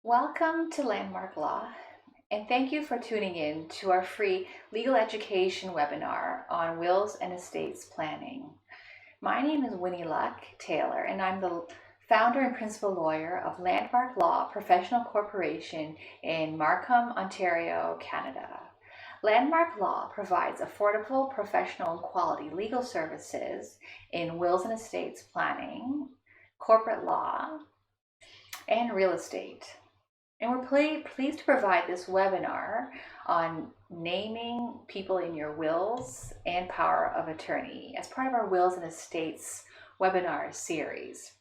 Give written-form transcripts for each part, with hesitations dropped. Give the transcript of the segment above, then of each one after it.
Welcome to Landmark Law, and thank you for tuning in to our free legal education webinar on wills and estates planning. My name is Winnie Luck Taylor, and I'm the founder and principal lawyer of Landmark Law Professional Corporation in Markham, Ontario, Canada. Landmark Law provides affordable, professional, and quality legal services in wills and estates planning, corporate law, and real estate. And we're pleased to provide this webinar on naming people in your wills and power of attorney as part of our Wills and Estates webinar series.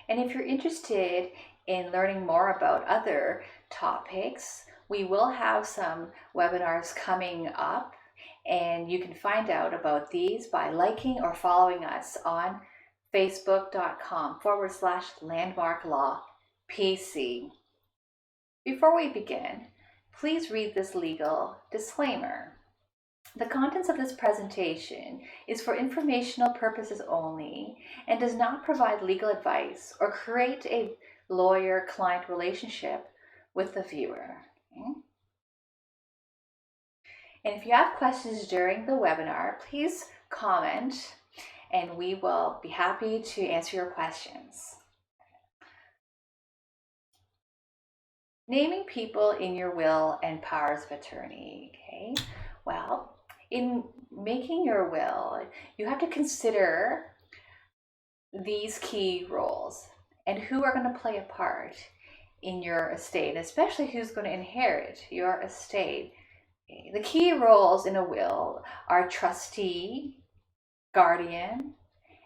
And if you're interested in learning more about other topics, we will have some webinars coming up, and you can find out about these by liking or following us on facebook.com/landmarklawpc. Before we begin, please read this legal disclaimer. The contents of this presentation is for informational purposes only and does not provide legal advice or create a lawyer-client relationship with the viewer. Okay? And if you have questions during the webinar, please comment and we will be happy to answer your questions. Naming people in your will and powers of attorney. Okay, well, in making your will, you have to consider these key roles and who are going to play a part in your estate, especially who's going to inherit your estate. Okay. The key roles in a will are trustee, guardian,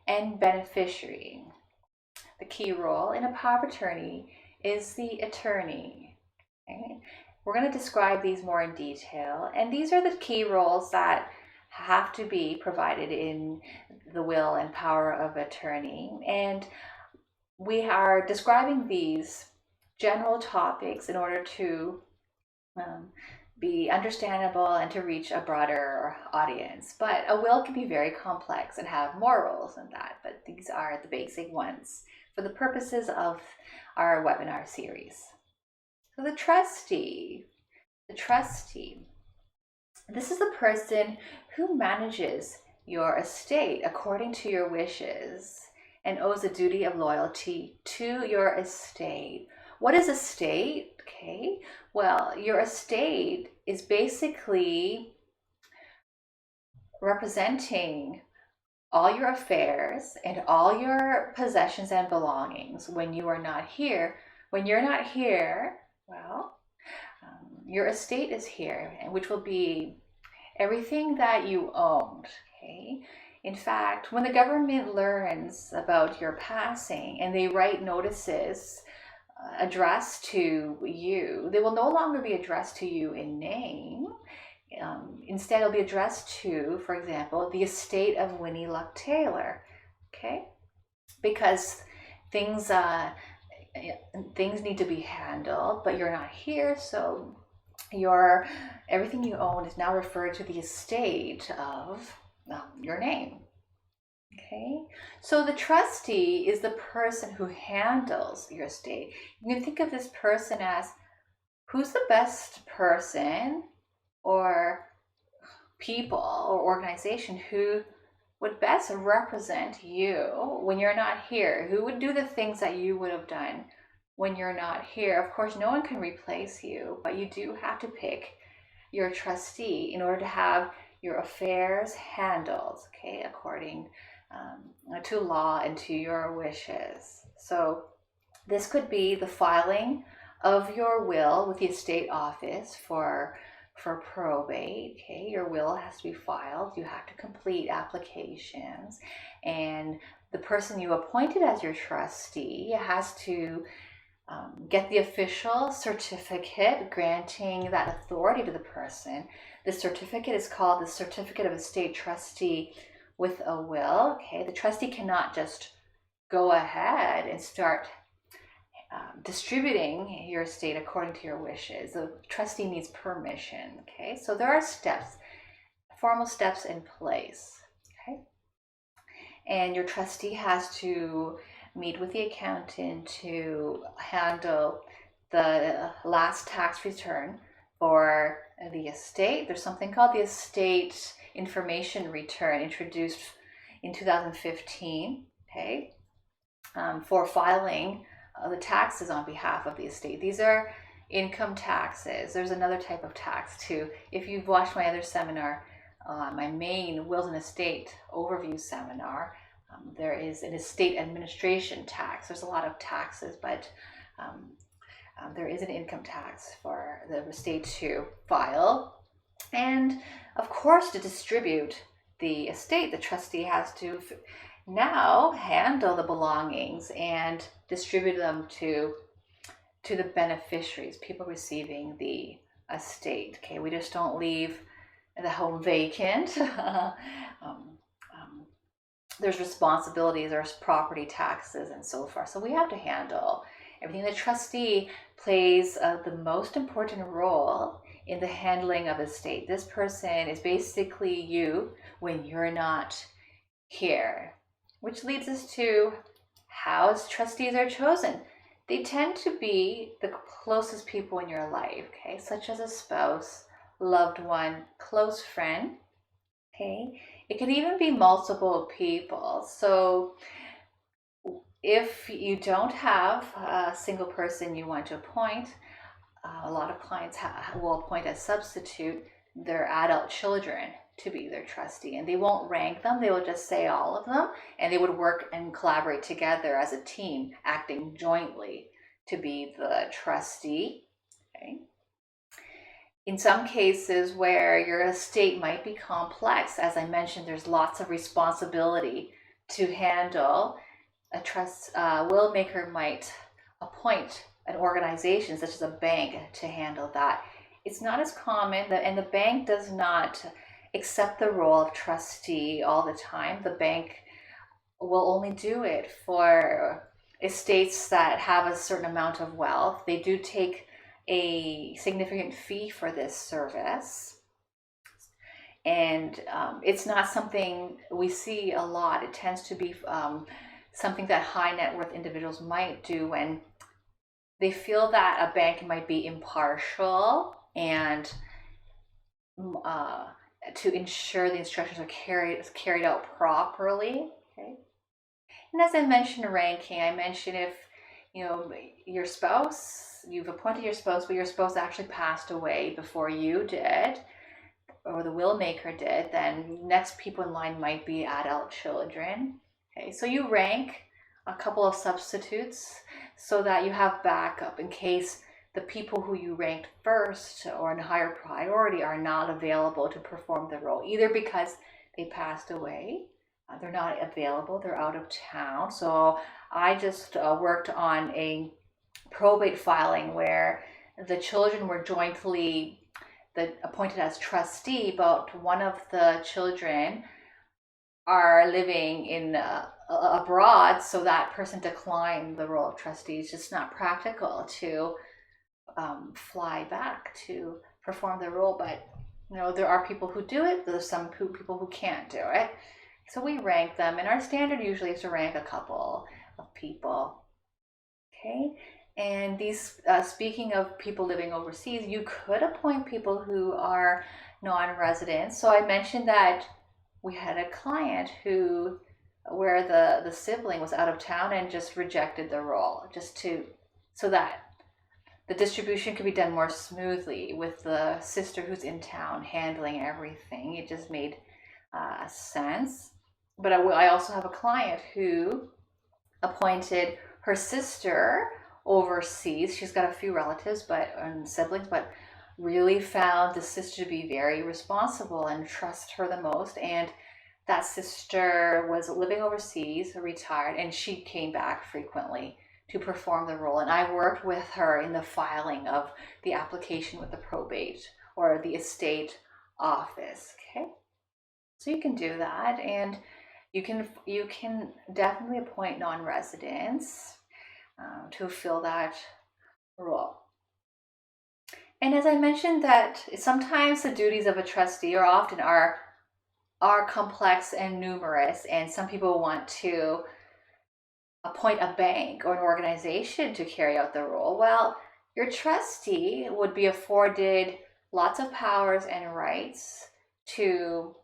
and beneficiary. The key role in a power of attorney is the attorney. Okay. We're going to describe these more in detail, and these are the key roles that have to be provided in the will and power of attorney. And we are describing these general topics in order to be understandable and to reach a broader audience. But a will can be very complex and have more roles than that, but these are the basic ones for the purposes of our webinar series. So the trustee, this is the person who manages your estate according to your wishes and owes a duty of loyalty to your estate. What is estate? Okay, well, your estate is basically representing all your affairs and all your possessions and belongings when you are not here. When you're not here, well, your estate is here, which will be everything that you owned. Okay. In fact, when the government learns about your passing and they write notices addressed to you, they will no longer be addressed to you in name. Instead, it'll be addressed to, for example, the estate of Winnie Luck Taylor. Okay, because things need to be handled, but you're not here, so everything you own is now referred to the estate of your name. Okay, so the trustee is the person who handles your estate. You can think of this person as who's the best person or people or organization who would best represent you when you're not here, who would do the things that you would have done when you're not here. Of course, no one can replace you, but you do have to pick your trustee in order to have your affairs handled, okay, according to law and to your wishes. So this could be the filing of your will with the estate office for probate. Okay, your will has to be filed. You have to complete applications, and the person you appointed as your trustee has to get the official certificate granting that authority to the person. The certificate is called the Certificate of Estate Trustee with a Will. Okay, the trustee cannot just go ahead and start distributing your estate according to your wishes. The trustee needs permission. Okay, so there are steps, formal steps in place. Okay, and your trustee has to meet with the accountant to handle the last tax return for the estate. There's something called the estate information return introduced in 2015, okay, for filing the taxes on behalf of the estate. These are income taxes. There's another type of tax too. If you've watched my other seminar, my main wills and estate overview seminar, there is an estate administration tax. There's a lot of taxes, but there is an income tax for the estate to file. And of course, to distribute the estate, the trustee has to now handle the belongings and distribute them to the beneficiaries, people receiving the estate. Okay, we just don't leave the home vacant. There's responsibilities, there's property taxes, and so forth. So we have to handle everything. The trustee plays the most important role in the handling of estate. This person is basically you when you're not here, which leads us to how trustees are chosen. They tend to be the closest people in your life, okay, such as a spouse, loved one, close friend, okay. It can even be multiple people. So if you don't have a single person you want to appoint, a lot of clients will appoint a substitute, their adult children, to be their trustee, and they won't rank them. They will just say all of them, and they would work and collaborate together as a team, acting jointly to be the trustee. Okay. In some cases where your estate might be complex, as I mentioned, there's lots of responsibility to handle. A will maker might appoint an organization such as a bank to handle that. It's not as common, and the bank does not accept the role of trustee all the time. The bank will only do it for estates that have a certain amount of wealth. They do take a significant fee for this service, and it's not something we see a lot. It tends to be something that high net worth individuals might do when they feel that a bank might be impartial and to ensure the instructions are carried out properly. Okay. And as I mentioned ranking, I mentioned if your spouse, you've appointed your spouse, but your spouse actually passed away before you did, or the will maker did, then next people in line might be adult children. Okay, so you rank a couple of substitutes so that you have backup in case the people who you ranked first or in higher priority are not available to perform the role, either because they passed away, they're not available, they're out of town. So I just worked on a probate filing where the children were jointly appointed as trustee, but one of the children are living in abroad, so that person declined the role of trustee. It's just not practical to fly back to perform the role, but there are people who do it. There's some people who can't do it. So we rank them, and our standard usually is to rank a couple of people. Okay, and these, speaking of people living overseas, you could appoint people who are non-residents. So I mentioned that we had a client where the sibling was out of town and just rejected the role, so that the distribution could be done more smoothly with the sister who's in town handling everything. It just made sense. But I also have a client who appointed her sister overseas. She's got a few relatives and siblings, but really found the sister to be very responsible and trust her the most. And that sister was living overseas, retired, and she came back frequently to perform the role. And I worked with her in the filing of the application with the probate or the estate office. Okay, so you can do that, and you can definitely appoint non-residents to fill that role. And as I mentioned, that sometimes the duties of a trustee are complex and numerous, and some people want to appoint a bank or an organization to carry out the role, well, your trustee would be afforded lots of powers and rights to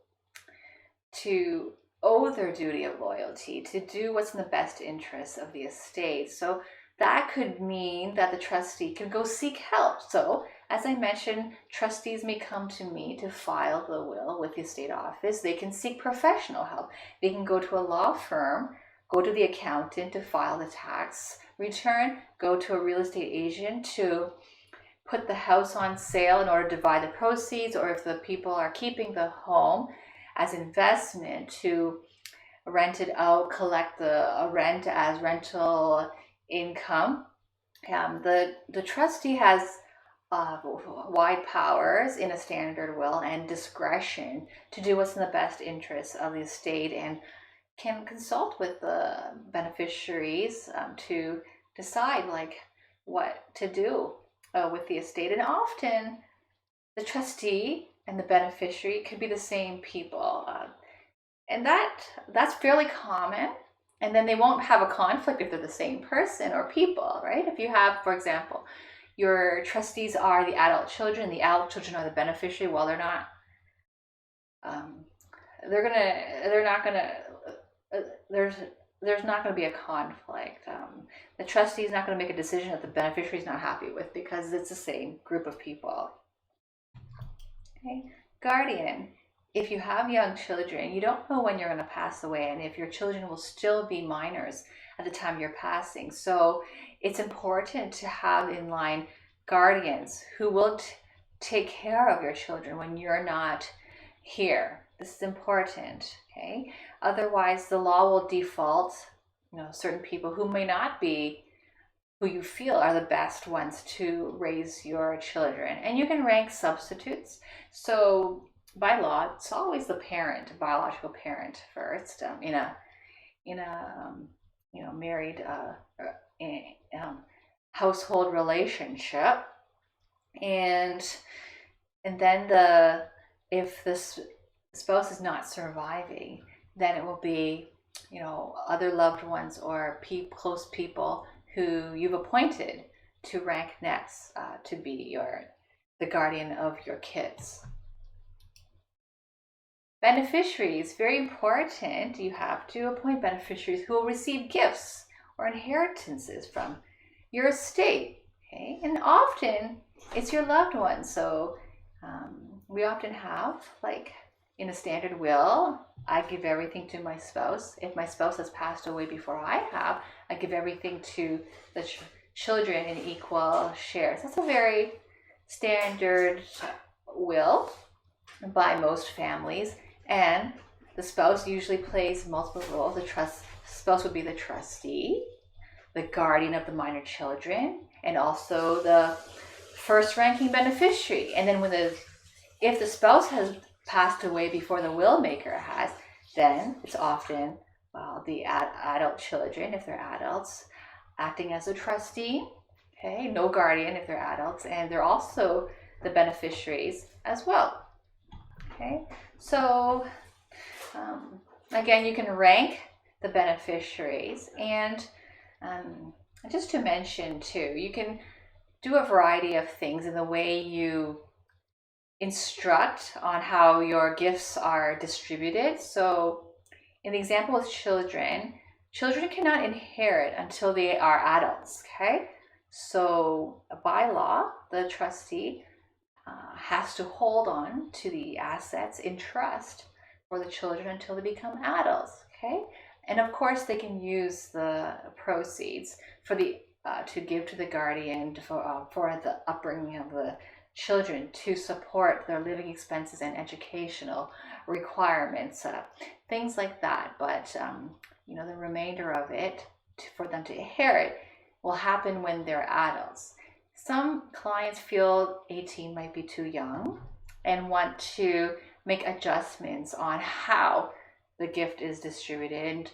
owe their duty of loyalty, to do what's in the best interest of the estate. So that could mean that the trustee can go seek help. So, as I mentioned, trustees may come to me to file the will with the estate office. They can seek professional help. They can go to a law firm, go to the accountant to file the tax return, go to a real estate agent to put the house on sale in order to divide the proceeds, or if the people are keeping the home as investment, to rent it out, collect the rent as rental income. The trustee has wide powers in a standard will and discretion to do what's in the best interest of the estate, and can consult with the beneficiaries to decide like what to do with the estate. And often the trustee and the beneficiary could be the same people, and that's fairly common. And then they won't have a conflict if they're the same person or people, right? If you have, for example, your trustees are the adult children, the adult children are the beneficiary. Well, they're not. They're not gonna. There's not going to be a conflict. The trustee is not going to make a decision that the beneficiary is not happy with, because it's the same group of people. Okay, guardian. If you have young children, you don't know when you're going to pass away, and if your children will still be minors at the time you're passing. So it's important to have in line guardians who will take care of your children when you're not here. This is important, okay? Otherwise, the law will default, certain people who may not be who you feel are the best ones to raise your children. And you can rank substitutes. So by law, it's always the parent, biological parent first, in a married household relationship, and then if the spouse is not surviving, then it will be other loved ones or close people who you've appointed to rank next to be the guardian of your kids. Beneficiaries, very important. You have to appoint beneficiaries who will receive gifts or inheritances from your estate. Okay, and often it's your loved ones. So we often have, like in a standard will, I give everything to my spouse. If my spouse has passed away before I have, I give everything to the children in equal shares. That's a very standard will by most families. And the spouse usually plays multiple roles. The spouse would be the trustee, the guardian of the minor children, and also the first ranking beneficiary. And then if the spouse has passed away before the will maker has, then it's often the adult children, if they're adults, acting as a trustee. Okay, no guardian if they're adults, and they're also the beneficiaries as well. Okay, so again, you can rank the beneficiaries, and just to mention too, you can do a variety of things in the way you instruct on how your gifts are distributed. So in the example with children cannot inherit until they are adults, okay? So by law, the trustee has to hold on to the assets in trust for the children until they become adults, okay? And of course, they can use the proceeds for to give to the guardian for the upbringing of the children, to support their living expenses and educational requirements, things like that. But the remainder of it for them to inherit will happen when they're adults. Some clients feel 18 might be too young and want to make adjustments on how the gift is distributed.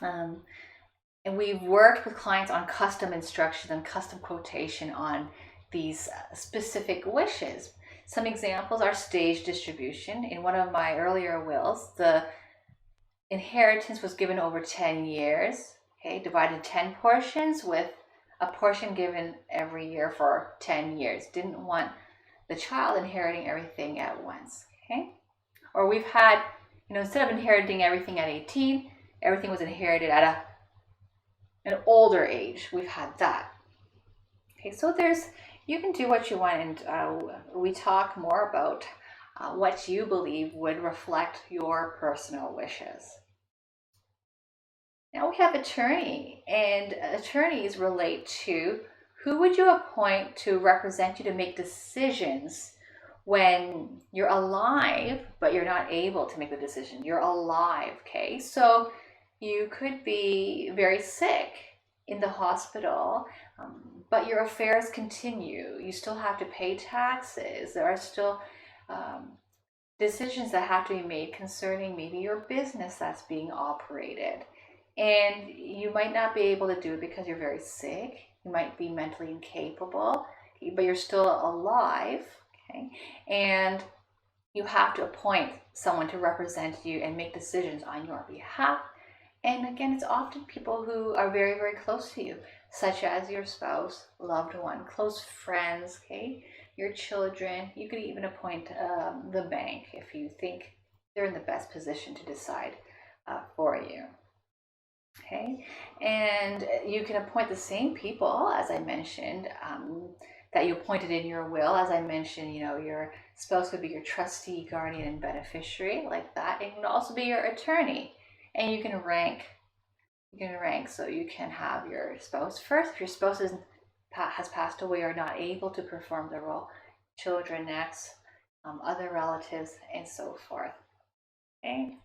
And we've worked with clients on custom instruction and custom quotation on these specific wishes. Some examples are stage distribution. In one of my earlier wills, the inheritance was given over 10 years. okay, divided in 10 portions with a portion given every year for 10 years. Didn't want the child inheriting everything at once, okay? Or we've had, instead of inheriting everything at 18, everything was inherited at an older age. We've had that. Okay, so you can do what you want, and we talk more about what you believe would reflect your personal wishes. Now we have attorney, and attorneys relate to who would you appoint to represent you to make decisions when you're alive, but you're not able to make the decision. You're alive, okay? So you could be very sick in the hospital, but your affairs continue. You still have to pay taxes. There are still decisions that have to be made concerning maybe your business that's being operated. And you might not be able to do it because you're very sick. You might be mentally incapable, but you're still alive, okay? And you have to appoint someone to represent you and make decisions on your behalf. And again, it's often people who are very, very close to you, such as your spouse, loved one, close friends, okay? Your children. You could even appoint the bank if you think they're in the best position to decide for you. Okay, and you can appoint the same people, as I mentioned, that you appointed in your will. As I mentioned, your spouse would be your trustee, guardian, and beneficiary, like that. It can also be your attorney, and you can rank. So you can have your spouse first. If your spouse has passed away or not able to perform the role, children next, other relatives, and so forth. Okay,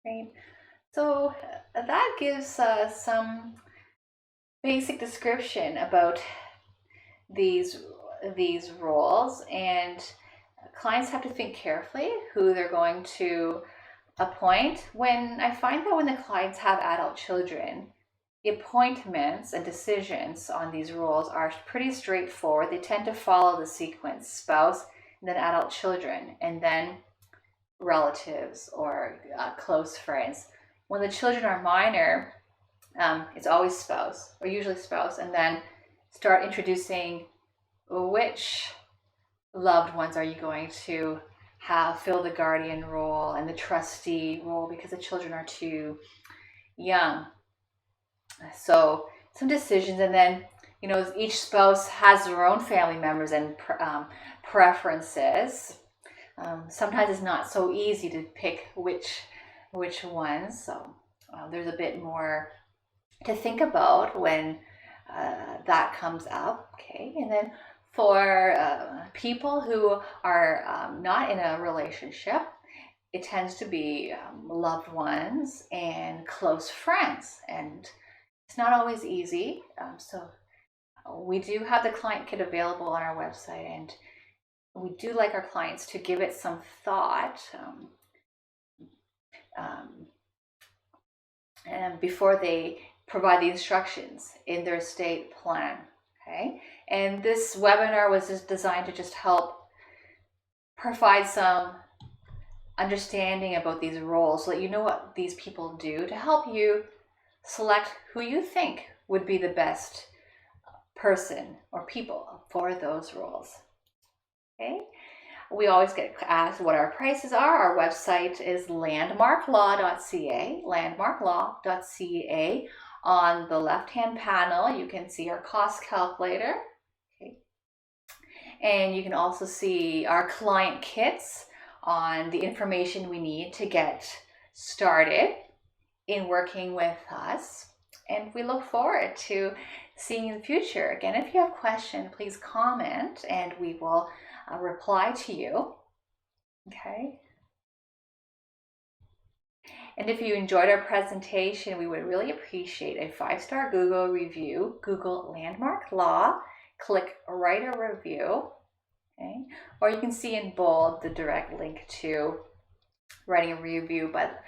great. So that gives some basic description about these roles, and clients have to think carefully who they're going to appoint. When I find that when the clients have adult children, the appointments and decisions on these roles are pretty straightforward. They tend to follow the sequence: spouse, and then adult children, and then relatives or close friends. When the children are minor, it's always spouse, or usually spouse, and then start introducing which loved ones are you going to have fill the guardian role and the trustee role, because the children are too young. So some decisions, and then each spouse has their own family members and preferences. Sometimes it's not so easy to pick which ones, so there's a bit more to think about when that comes up. Okay, and then for people who are not in a relationship, it tends to be loved ones and close friends, and it's not always easy. So we do have the client kit available on our website, and we do like our clients to give it some thought and before they provide the instructions in their estate plan. Okay, and this webinar was just designed to just help provide some understanding about these roles, so that you know what these people do to help you select who you think would be the best person or people for those roles. Okay, we always get asked what our prices are. Our website is landmarklaw.ca, landmarklaw.ca. On the left-hand panel, you can see our cost calculator. Okay, and you can also see our client kits on the information we need to get started in working with us. And we look forward to seeing you in the future. Again, if you have questions, please comment and we will reply to you. Okay. And if you enjoyed our presentation, we would really appreciate a 5-star Google review. Google Landmark Law, click write a review. Okay. Or you can see in bold the direct link to writing a review, but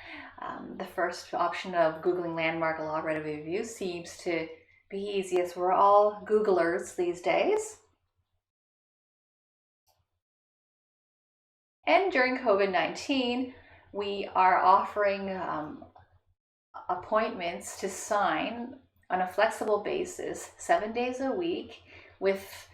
the first option of Googling Landmark Law, write a review seems to be easiest. We're all Googlers these days. And during COVID-19, we are offering appointments to sign on a flexible basis 7 days a week with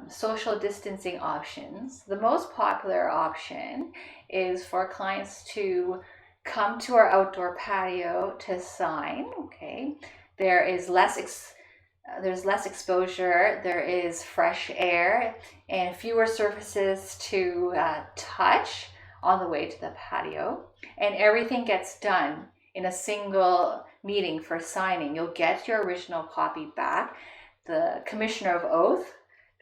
social distancing options. The most popular option is for clients to come to our outdoor patio to sign. Okay, there is there's less exposure, there is fresh air, and fewer surfaces to touch on the way to the patio. And everything gets done in a single meeting for signing. You'll get your original copy back. The commissioner of oath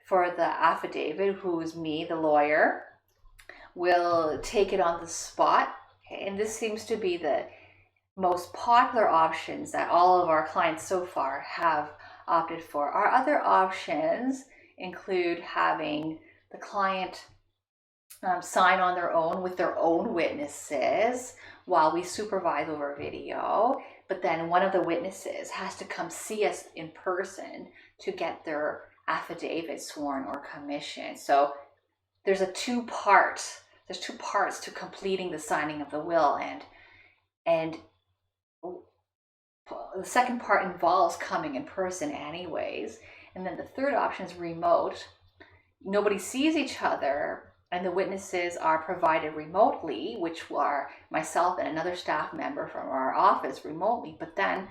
for the affidavit, who is me, the lawyer, will take it on the spot. Okay? And this seems to be the most popular options that all of our clients so far have opted for. Our other options include having the client sign on their own with their own witnesses while we supervise over video, but then one of the witnesses has to come see us in person to get their affidavit sworn or commissioned. So there's two parts to completing the signing of the will, and the second part involves coming in person anyways. And then the third option is remote. Nobody sees each other, and the witnesses are provided remotely, which are myself and another staff member from our office remotely. But then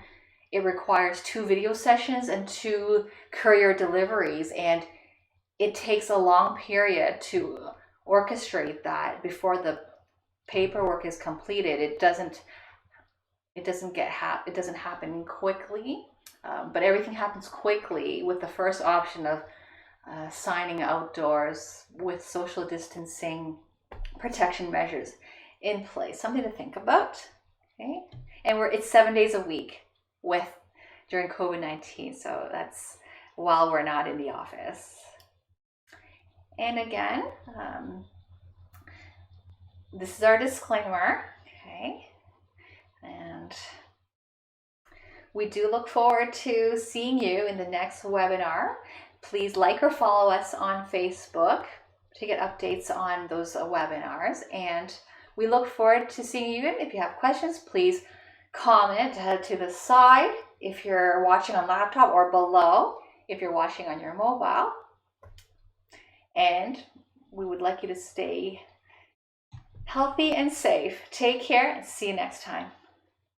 it requires 2 video sessions and 2 courier deliveries, and it takes a long period to orchestrate that before the paperwork is completed. It doesn't happen quickly, but everything happens quickly with the first option of signing outdoors with social distancing protection measures in place. Something to think about. Okay, and it's 7 days a week during COVID-19, so that's while we're not in the office. And again, this is our disclaimer. Okay. And we do look forward to seeing you in the next webinar. Please like or follow us on Facebook to get updates on those webinars. And we look forward to seeing you. If you have questions, please comment to the side if you're watching on laptop, or below if you're watching on your mobile. And we would like you to stay healthy and safe. Take care and see you next time.